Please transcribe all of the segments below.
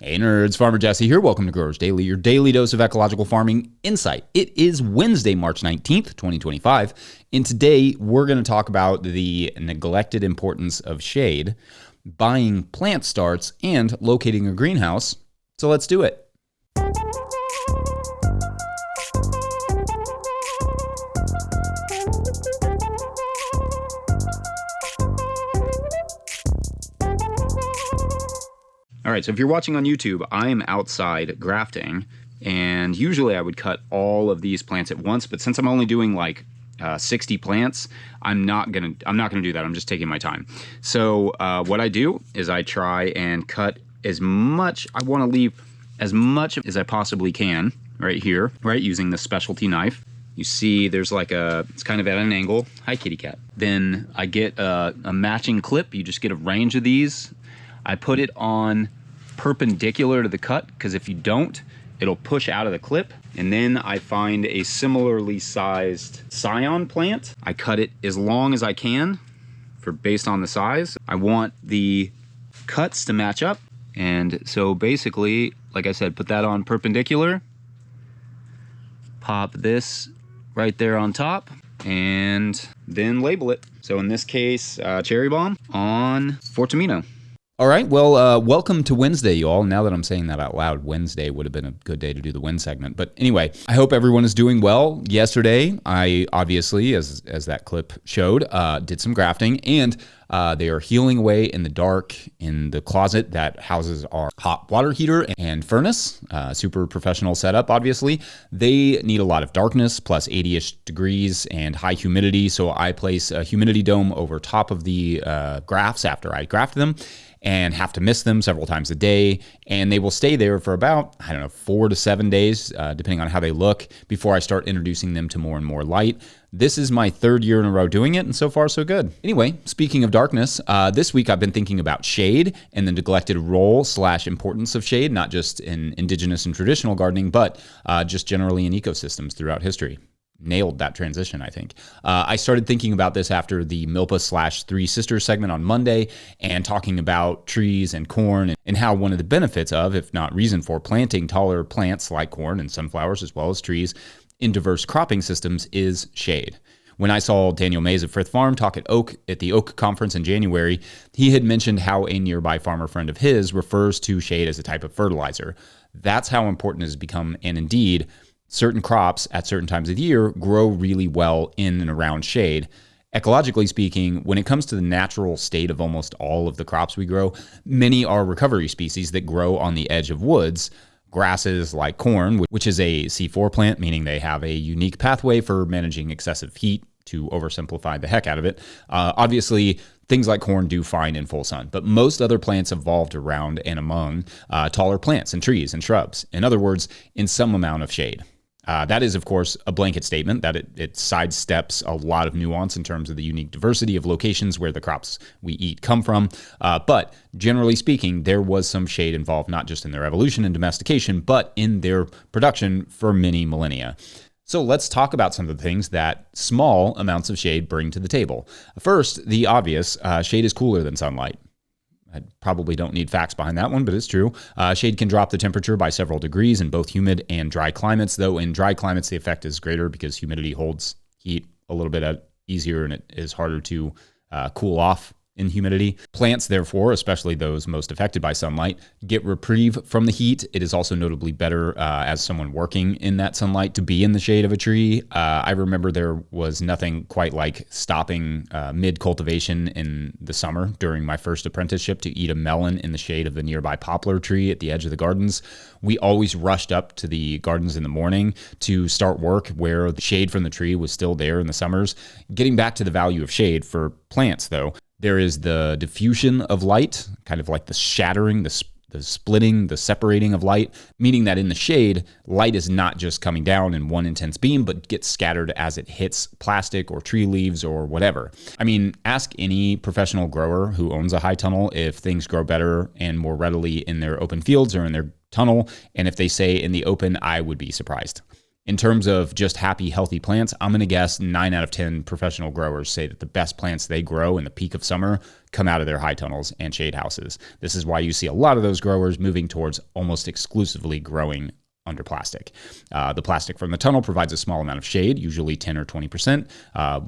Hey nerds, Farmer Jesse here. Welcome to Growers Daily, your daily dose of ecological farming insight. It is Wednesday, March 19th, 2025, and today we're going to talk about the neglected importance of shade, buying plant starts, and locating a greenhouse. So let's do it. All right, so if you're watching on YouTube, I am outside grafting, and usually I would cut all of these plants at once, but since I'm only doing like 60 plants, I'm not gonna do that. I'm just taking my time. So what I do is I try and cut as much. I want to leave as much as I possibly can right here, right, using the specialty knife. You see there's like it's kind of at an angle. Hi, kitty cat. Then I get a matching clip. You just get a range of these. I put it on perpendicular to the cut, because if you don't, it'll push out of the clip. And then I find a similarly sized scion plant. I cut it as long as I can based on the size. I want the cuts to match up. And so basically, like I said, put that on perpendicular, pop this right there on top, and then label it. So in this case, cherry bomb on Fortamino. All right, well, welcome to Wednesday, you all. Now that I'm saying that out loud, Wednesday would have been a good day to do the win segment. But anyway, I hope everyone is doing well. Yesterday, I obviously, as that clip showed, did some grafting, and they are healing away in the dark in the closet that houses our hot water heater and furnace. Super professional setup, obviously. They need a lot of darkness, plus 80-ish degrees and high humidity, so I place a humidity dome over top of the grafts after I graft them, and have to mist them several times a day, and they will stay there for about, 4 to 7 days, depending on how they look, before I start introducing them to more and more light. This is my third year in a row doing it, and so far so good. Anyway, speaking of darkness, this week I've been thinking about shade and the neglected role / importance of shade, not just in indigenous and traditional gardening, but just generally in ecosystems throughout history. Nailed that transition, I think. I started thinking about this after the Milpa / Three Sisters segment on Monday, and talking about trees and corn, and how one of the benefits of, if not reason for, planting taller plants like corn and sunflowers as well as trees in diverse cropping systems is shade. When I saw Daniel Mays of Frith Farm talk at the Oak Conference in January, he had mentioned how a nearby farmer friend of his refers to shade as a type of fertilizer. That's how important it has become, and indeed, certain crops at certain times of the year grow really well in and around shade. Ecologically speaking, when it comes to the natural state of almost all of the crops we grow, many are recovery species that grow on the edge of woods. Grasses like corn, which is a C4 plant, meaning they have a unique pathway for managing excessive heat, to oversimplify the heck out of it. Obviously, things like corn do fine in full sun, but most other plants evolved around and among taller plants and trees and shrubs. In other words, in some amount of shade. That is, of course, a blanket statement that it sidesteps a lot of nuance in terms of the unique diversity of locations where the crops we eat come from. But generally speaking, there was some shade involved, not just in their evolution and domestication, but in their production for many millennia. So let's talk about some of the things that small amounts of shade bring to the table. First, the obvious, shade is cooler than sunlight. I probably don't need facts behind that one, but it's true. Shade can drop the temperature by several degrees in both humid and dry climates, though in dry climates the effect is greater because humidity holds heat a little bit easier, and it is harder to cool off in humidity. Plants, therefore, especially those most affected by sunlight, get reprieve from the heat. It is also notably better as someone working in that sunlight to be in the shade of a tree. I remember there was nothing quite like stopping mid-cultivation in the summer during my first apprenticeship to eat a melon in the shade of the nearby poplar tree at the edge of the gardens. We always rushed up to the gardens in the morning to start work where the shade from the tree was still there in the summers. Getting back to the value of shade for plants, though, there is the diffusion of light, kind of like the shattering, the splitting, the separating of light, meaning that in the shade, light is not just coming down in one intense beam, but gets scattered as it hits plastic or tree leaves or whatever. I mean, ask any professional grower who owns a high tunnel if things grow better and more readily in their open fields or in their tunnel, and if they say in the open, I would be surprised. In terms of just happy, healthy plants, I'm going to guess 9 out of 10 professional growers say that the best plants they grow in the peak of summer come out of their high tunnels and shade houses. This is why you see a lot of those growers moving towards almost exclusively growing under plastic. The plastic from the tunnel provides a small amount of shade, usually 10 or 20%,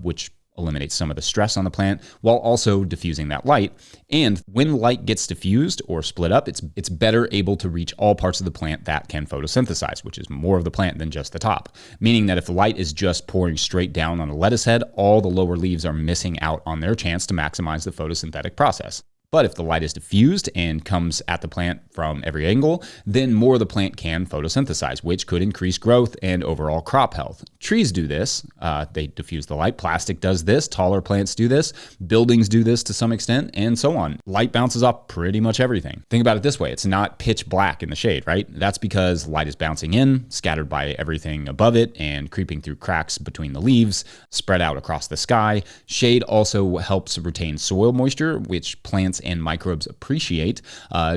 which eliminates some of the stress on the plant while also diffusing that light. And when light gets diffused or split up, it's better able to reach all parts of the plant that can photosynthesize, which is more of the plant than just the top. Meaning that if the light is just pouring straight down on a lettuce head, all the lower leaves are missing out on their chance to maximize the photosynthetic process. But if the light is diffused and comes at the plant from every angle, then more of the plant can photosynthesize, which could increase growth and overall crop health. Trees do this. They diffuse the light. Plastic does this. Taller plants do this. Buildings do this to some extent, and so on. Light bounces off pretty much everything. Think about it this way. It's not pitch black in the shade, right? That's because light is bouncing in, scattered by everything above it, and creeping through cracks between the leaves, spread out across the sky. Shade also helps retain soil moisture, which plants and microbes appreciate.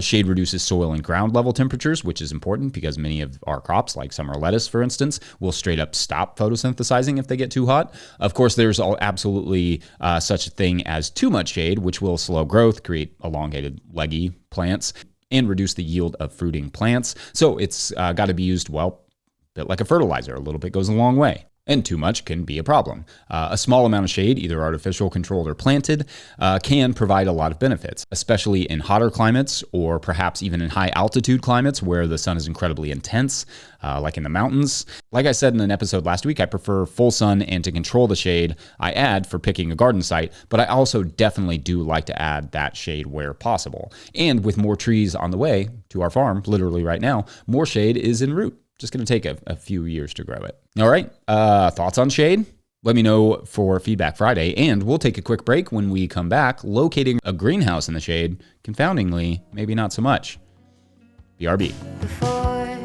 Shade reduces soil and ground level temperatures, which is important because many of our crops, like summer lettuce, for instance, will straight up stop photosynthesizing if they get too hot. Of course, there's absolutely such a thing as too much shade, which will slow growth, create elongated, leggy plants, and reduce the yield of fruiting plants. So it's got to be used, well, a bit like a fertilizer. A little bit goes a long way. And too much can be a problem. A small amount of shade, either artificial, controlled, or planted, can provide a lot of benefits, especially in hotter climates or perhaps even in high altitude climates where the sun is incredibly intense, like in the mountains. Like I said in an episode last week, I prefer full sun, and to control the shade I add for picking a garden site, but I also definitely do like to add that shade where possible. And with more trees on the way to our farm, literally right now, more shade is en route. Just going to take a few years to grow it. All right. Thoughts on shade? Let me know for Feedback Friday, and we'll take a quick break. When we come back, locating a greenhouse in the shade, confoundingly, maybe not so much. BRB. Before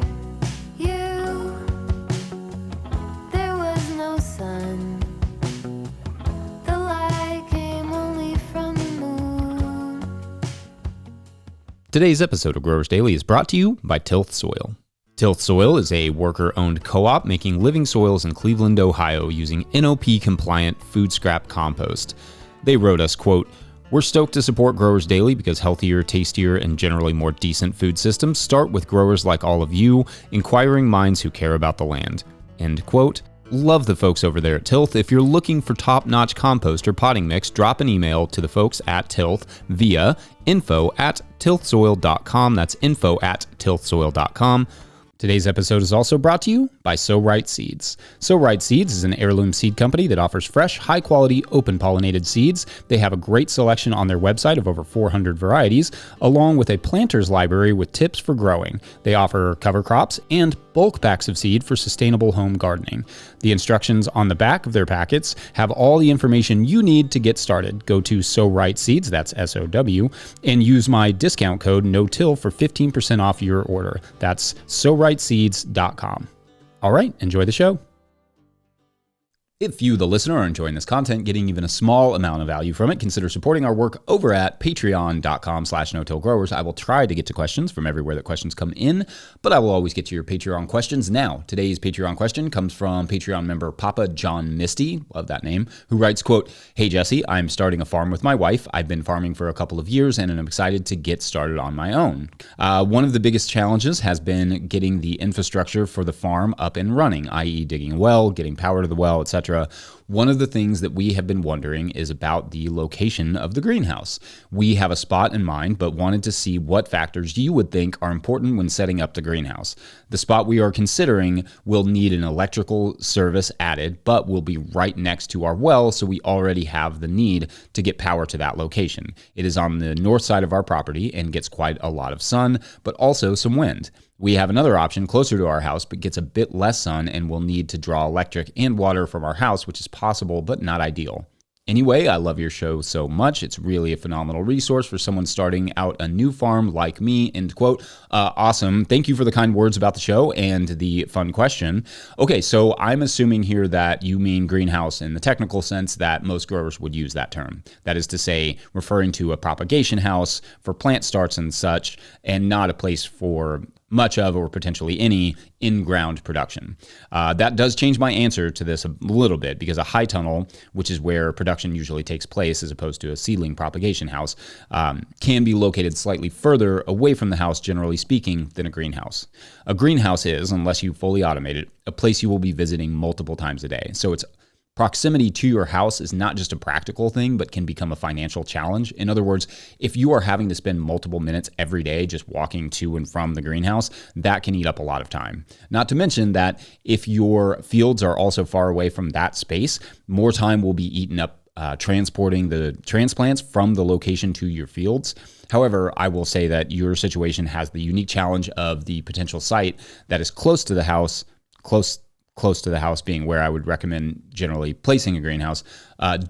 you, there was no sun. The light came only from the moon. Today's episode of Growers Daily is brought to you by Tilth Soil. Tilth Soil is a worker-owned co-op making living soils in Cleveland, Ohio using NOP-compliant food scrap compost. They wrote us, quote, "We're stoked to support Growers Daily because healthier, tastier, and generally more decent food systems start with growers like all of you, inquiring minds who care about the land." End quote. Love the folks over there at Tilth. If you're looking for top-notch compost or potting mix, drop an email to the folks at Tilth via info@tilthsoil.com. That's info@tilthsoil.com. Today's episode is also brought to you by So Right Seeds. So Right Seeds is an heirloom seed company that offers fresh, high-quality, open-pollinated seeds. They have a great selection on their website of over 400 varieties, along with a planter's library with tips for growing. They offer cover crops and bulk packs of seed for sustainable home gardening. The instructions on the back of their packets have all the information you need to get started. Go to So Right Seeds, that's SOW, and use my discount code NOTIL for 15% off your order. That's SoRightSeeds.com. All right, enjoy the show. If you, the listener, are enjoying this content, getting even a small amount of value from it, consider supporting our work over at patreon.com/no-till-growers. I will try to get to questions from everywhere that questions come in, but I will always get to your Patreon questions. Now, today's Patreon question comes from Patreon member Papa John Misty, love that name, who writes, quote, "Hey Jesse, I'm starting a farm with my wife. I've been farming for a couple of years and I'm excited to get started on my own. One of the biggest challenges has been getting the infrastructure for the farm up and running, i.e. digging a well, getting power to the well, etc. One of the things that we have been wondering is about the location of the greenhouse. We have a spot in mind, but wanted to see what factors you would think are important when setting up the greenhouse. The spot we are considering will need an electrical service added, but will be right next to our well, so we already have the need to get power to that location. It is on the north side of our property and gets quite a lot of sun, but also some wind. We have another option closer to our house, but gets a bit less sun and will need to draw electric and water from our house, which is possible, but not ideal. Anyway, I love your show so much. It's really a phenomenal resource for someone starting out a new farm like me." End quote. Awesome. Thank you for the kind words about the show and the fun question. Okay, so I'm assuming here that you mean greenhouse in the technical sense that most growers would use that term. That is to say, referring to a propagation house for plant starts and such, and not a place for much of or potentially any in-ground production. That does change my answer to this a little bit, because a high tunnel, which is where production usually takes place as opposed to a seedling propagation house, can be located slightly further away from the house, generally speaking, than a greenhouse. A greenhouse is, unless you fully automate it, a place you will be visiting multiple times a day. So it's proximity to your house is not just a practical thing, but can become a financial challenge. In other words, if you are having to spend multiple minutes every day just walking to and from the greenhouse, that can eat up a lot of time. Not to mention that if your fields are also far away from that space, more time will be eaten up transporting the transplants from the location to your fields. However, I will say that your situation has the unique challenge of the potential site that is close to the house, close to the house being where I would recommend generally placing a greenhouse,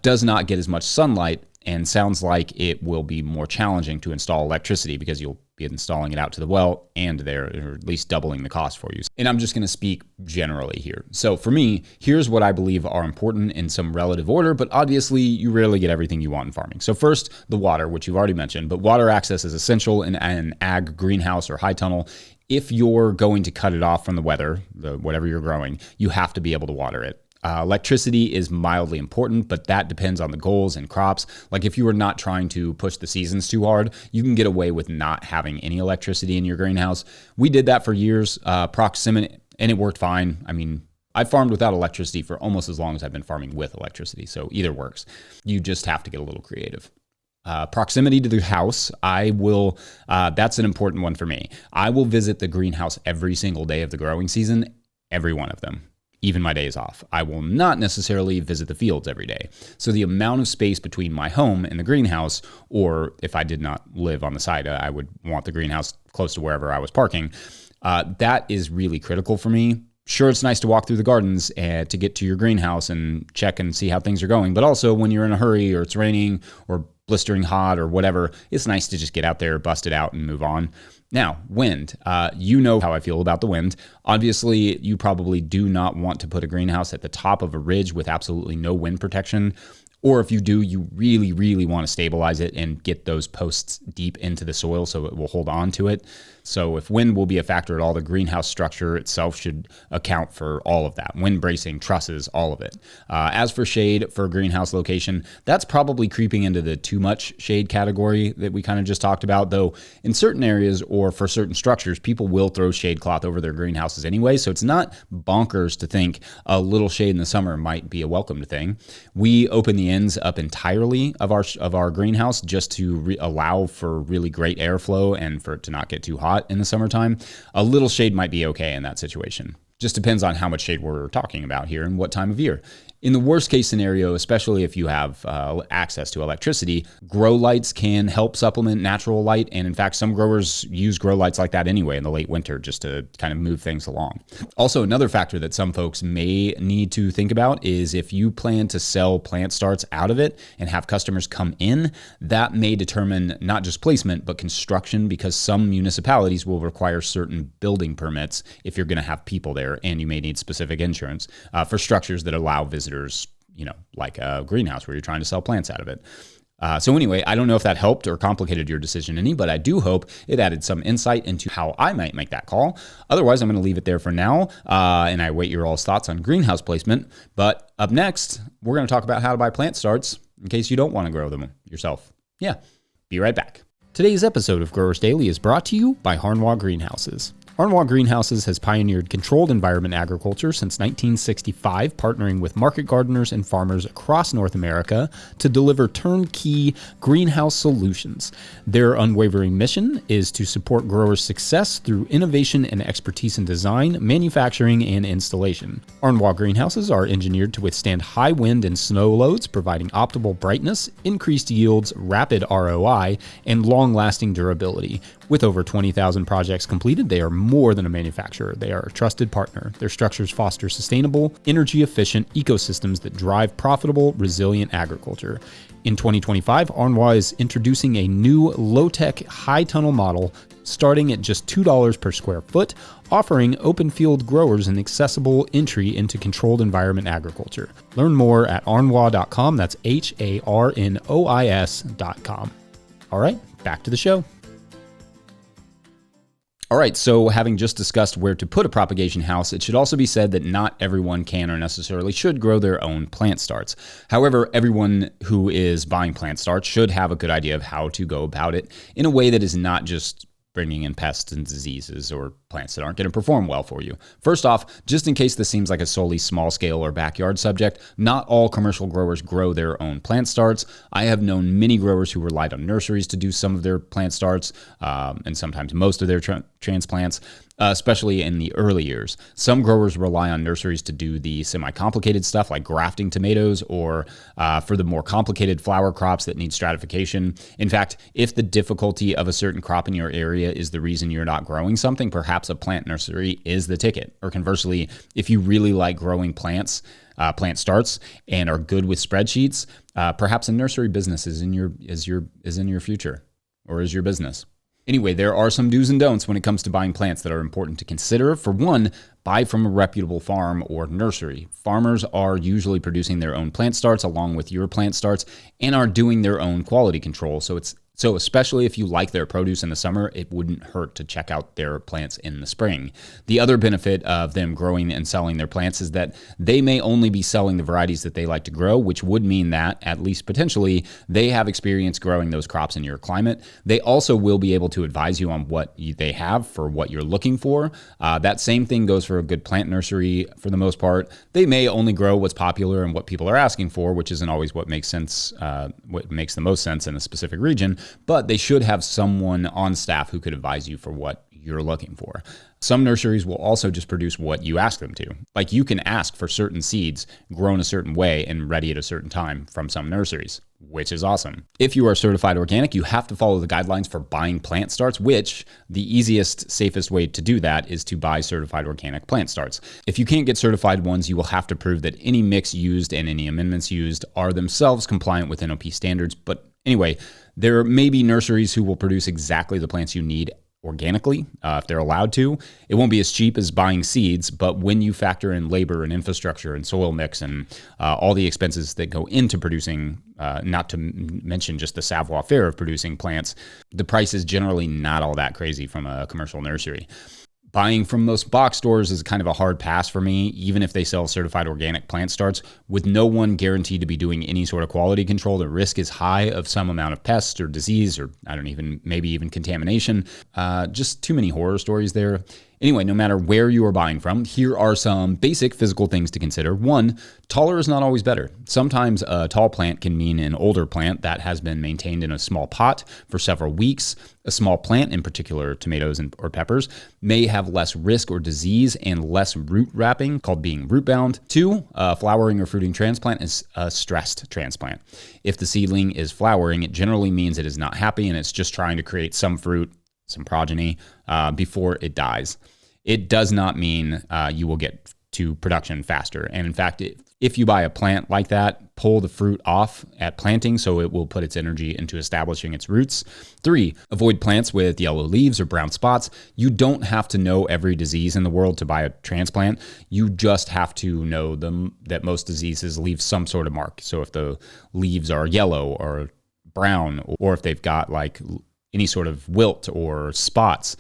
does not get as much sunlight, and sounds like it will be more challenging to install electricity because you'll be installing it out to the well and there, or at least doubling the cost for you. And I'm just going to speak generally here. So for me, here's what I believe are important in some relative order, but obviously you rarely get everything you want in farming. So first, the water, which you've already mentioned, but water access is essential in an ag greenhouse or high tunnel. If you're going to cut it off from the weather, whatever you're growing, you have to be able to water it. Electricity is mildly important, but that depends on the goals and crops. Like if you are not trying to push the seasons too hard, you can get away with not having any electricity in your greenhouse. We did that for years, proximity, and it worked fine. I mean, I farmed without electricity for almost as long as I've been farming with electricity, so either works. You just have to get a little creative. Proximity to the house, that's an important one for me. I will visit the greenhouse every single day of the growing season, every one of them, even my days off. I will not necessarily visit the fields every day. So the amount of space between my home and the greenhouse, or if I did not live on the side, I would want the greenhouse close to wherever I was parking. That is really critical for me. Sure, it's nice to walk through the gardens to get to your greenhouse and check and see how things are going. But also when you're in a hurry or it's raining or blistering hot or whatever, it's nice to just get out there, bust it out, and move on. Now, wind. You know how I feel about the wind. Obviously, you probably do not want to put a greenhouse at the top of a ridge with absolutely no wind protection. Or if you do, you really, really want to stabilize it and get those posts deep into the soil so it will hold on to it. So if wind will be a factor at all, the greenhouse structure itself should account for all of that. Wind bracing, trusses, all of it. As for shade for a greenhouse location, that's probably creeping into the too much shade category that we kind of just talked about, though in certain areas or for certain structures, people will throw shade cloth over their greenhouses anyway. So it's not bonkers to think a little shade in the summer might be a welcomed thing. We open the ends up entirely of our greenhouse just to allow for really great airflow and for it to not get too hot in the summertime. A little shade might be okay in that situation. Just depends on how much shade we're talking about here and what time of year. In the worst case scenario, especially if you have access to electricity, grow lights can help supplement natural light. And in fact, some growers use grow lights like that anyway in the late winter just to kind of move things along. Also, another factor that some folks may need to think about is if you plan to sell plant starts out of it and have customers come in, that may determine not just placement, but construction, because some municipalities will require certain building permits if you're going to have people there, and you may need specific insurance for structures that allow visitors, like a greenhouse where you're trying to sell plants out of it. So anyway, I don't know if that helped or complicated your decision any, but I do hope it added some insight into how I might make that call. Otherwise, I'm going to leave it there for now, and I await your all's thoughts on greenhouse placement. But up next, we're going to talk about how to buy plant starts in case you don't want to grow them yourself. Yeah, be right back. Today's episode of Growers Daily is brought to you by Harnwah Greenhouses. Harnwah Greenhouses has pioneered controlled environment agriculture since 1965, partnering with market gardeners and farmers across North America to deliver turnkey greenhouse solutions. Their unwavering mission is to support growers' success through innovation and expertise in design, manufacturing, and installation. Harnwah Greenhouses are engineered to withstand high wind and snow loads, providing optimal brightness, increased yields, rapid ROI, and long-lasting durability. With over 20,000 projects completed, they are more than a manufacturer. They are a trusted partner. Their structures foster sustainable, energy-efficient ecosystems that drive profitable, resilient agriculture. In 2025, Harnwah is introducing a new low-tech, high-tunnel model starting at just $2 per square foot, offering open field growers an accessible entry into controlled environment agriculture. Learn more at harnwah.com. That's HARNOIS.com. All right, back to the show. All right, so having just discussed where to put a propagation house, it should also be said that not everyone can or necessarily should grow their own plant starts. However, everyone who is buying plant starts should have a good idea of how to go about it in a way that is not just bringing in pests and diseases or plants that aren't going to perform well for you. First off, just in case this seems like a solely small scale or backyard subject, not all commercial growers grow their own plant starts. I have known many growers who relied on nurseries to do some of their plant starts and sometimes most of their transplants, especially in the early years. Some growers rely on nurseries to do the semi-complicated stuff like grafting tomatoes or for the more complicated flower crops that need stratification. In fact, if the difficulty of a certain crop in your area is the reason you're not growing something, perhaps a plant nursery is the ticket. Or conversely, if you really like growing plants, plant starts, and are good with spreadsheets, perhaps a nursery business is in your future or is your business. Anyway, there are some do's and don'ts when it comes to buying plants that are important to consider. For one, buy from a reputable farm or nursery. Farmers are usually producing their own plant starts along with your plant starts and are doing their own quality control. So especially if you like their produce in the summer, it wouldn't hurt to check out their plants in the spring. The other benefit of them growing and selling their plants is that they may only be selling the varieties that they like to grow, which would mean that, at least potentially, they have experience growing those crops in your climate. They also will be able to advise you on what they have for what you're looking for. That same thing goes for a good plant nursery for the most part. They may only grow what's popular and what people are asking for, which isn't always what makes sense, what makes the most sense in a specific region. But they should have someone on staff who could advise you for what you're looking for. Some nurseries will also just produce what you ask them to. Like you can ask for certain seeds grown a certain way and ready at a certain time from some nurseries, which is awesome. If you are certified organic, you have to follow the guidelines for buying plant starts, which the easiest, safest way to do that is to buy certified organic plant starts. If you can't get certified ones, you will have to prove that any mix used and any amendments used are themselves compliant with NOP standards. But anyway, there may be nurseries who will produce exactly the plants you need organically, if they're allowed to. It won't be as cheap as buying seeds, but when you factor in labor and infrastructure and soil mix and all the expenses that go into producing, not to mention just the savoir-faire of producing plants, the price is generally not all that crazy from a commercial nursery. Buying from most box stores is kind of a hard pass for me, even if they sell certified organic plant starts. With no one guaranteed to be doing any sort of quality control, the risk is high of some amount of pest or disease or maybe even contamination. Just too many horror stories there. Anyway, no matter where you are buying from, here are some basic physical things to consider. One, taller is not always better. Sometimes a tall plant can mean an older plant that has been maintained in a small pot for several weeks. A small plant, in particular tomatoes or peppers, may have less risk or disease and less root wrapping, called being root bound. Two, a flowering or fruiting transplant is a stressed transplant. If the seedling is flowering, it generally means it is not happy and it's just trying to create some fruit, some progeny, before it dies. It does not mean you will get to production faster. And in fact, if you buy a plant like that, pull the fruit off at planting so it will put its energy into establishing its roots. 3, avoid plants with yellow leaves or brown spots. You don't have to know every disease in the world to buy a transplant. You just have to know that most diseases leave some sort of mark. So if the leaves are yellow or brown, or if they've got like any sort of wilt or spots,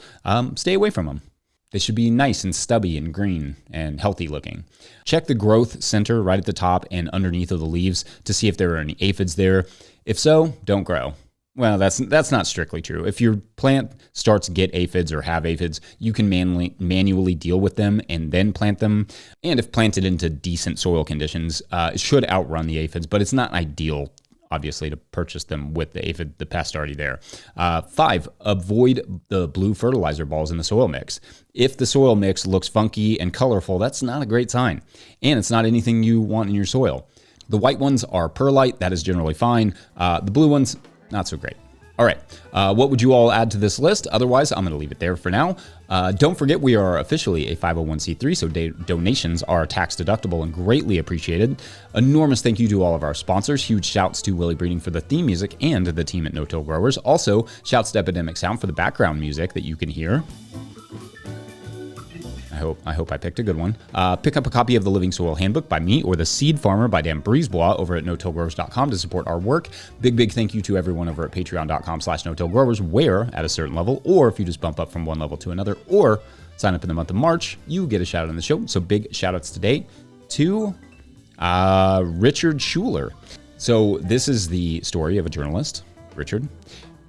stay away from them. They should be nice and stubby and green and healthy looking. Check the growth center right at the top and underneath of the leaves to see if there are any aphids there. If so, don't grow. Well, that's not strictly true. If your plant starts to get aphids or have aphids, you can manually deal with them and then plant them. And if planted into decent soil conditions, it should outrun the aphids, but it's not ideal, obviously, to purchase them with the pest already there. 5, avoid the blue fertilizer balls in the soil mix. If the soil mix looks funky and colorful, that's not a great sign. And it's not anything you want in your soil. The white ones are perlite. That is generally fine. The blue ones, not so great. All right, what would you all add to this list? Otherwise, I'm going to leave it there for now. Don't forget, we are officially a 501c3, so donations are tax deductible and greatly appreciated. Enormous thank you to all of our sponsors. Huge shouts to Willie Breeding for the theme music and the team at No Till Growers. Also, shouts to Epidemic Sound for the background music that you can hear. I hope I picked a good one. Pick up a copy of the Living Soil Handbook by me or The Seed Farmer by Dan Brisebois over at no-tillgrowers.com to support our work. Big thank you to everyone over at patreon.com/no-tillgrowers, where at a certain level, or if you just bump up from one level to another, or sign up in the month of March, you get a shout out on the show. So big shout outs today to Richard Schuler. So this is the story of a journalist, Richard,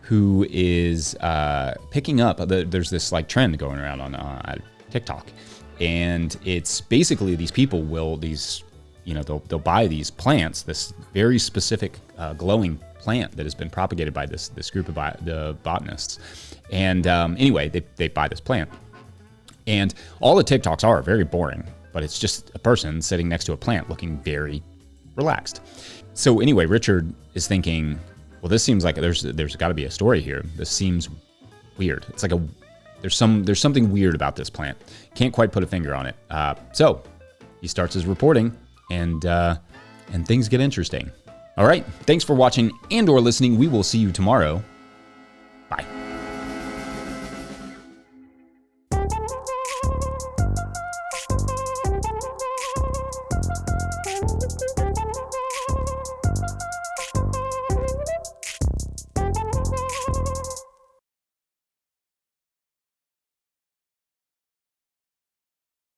who is picking up, there's this like trend going around on TikTok, and it's basically these people they'll buy these plants, this very specific glowing plant that has been propagated by this group of the botanists, and anyway, they buy this plant, and all the TikToks are very boring, but it's just a person sitting next to a plant looking very relaxed. So anyway, Richard is thinking, well, this seems like there's got to be a story here. This seems weird. It's like there's something weird about this plant. Can't quite put a finger on it. So he starts his reporting, and things get interesting. All right. Thanks for watching and/or listening. We will see you tomorrow. Bye.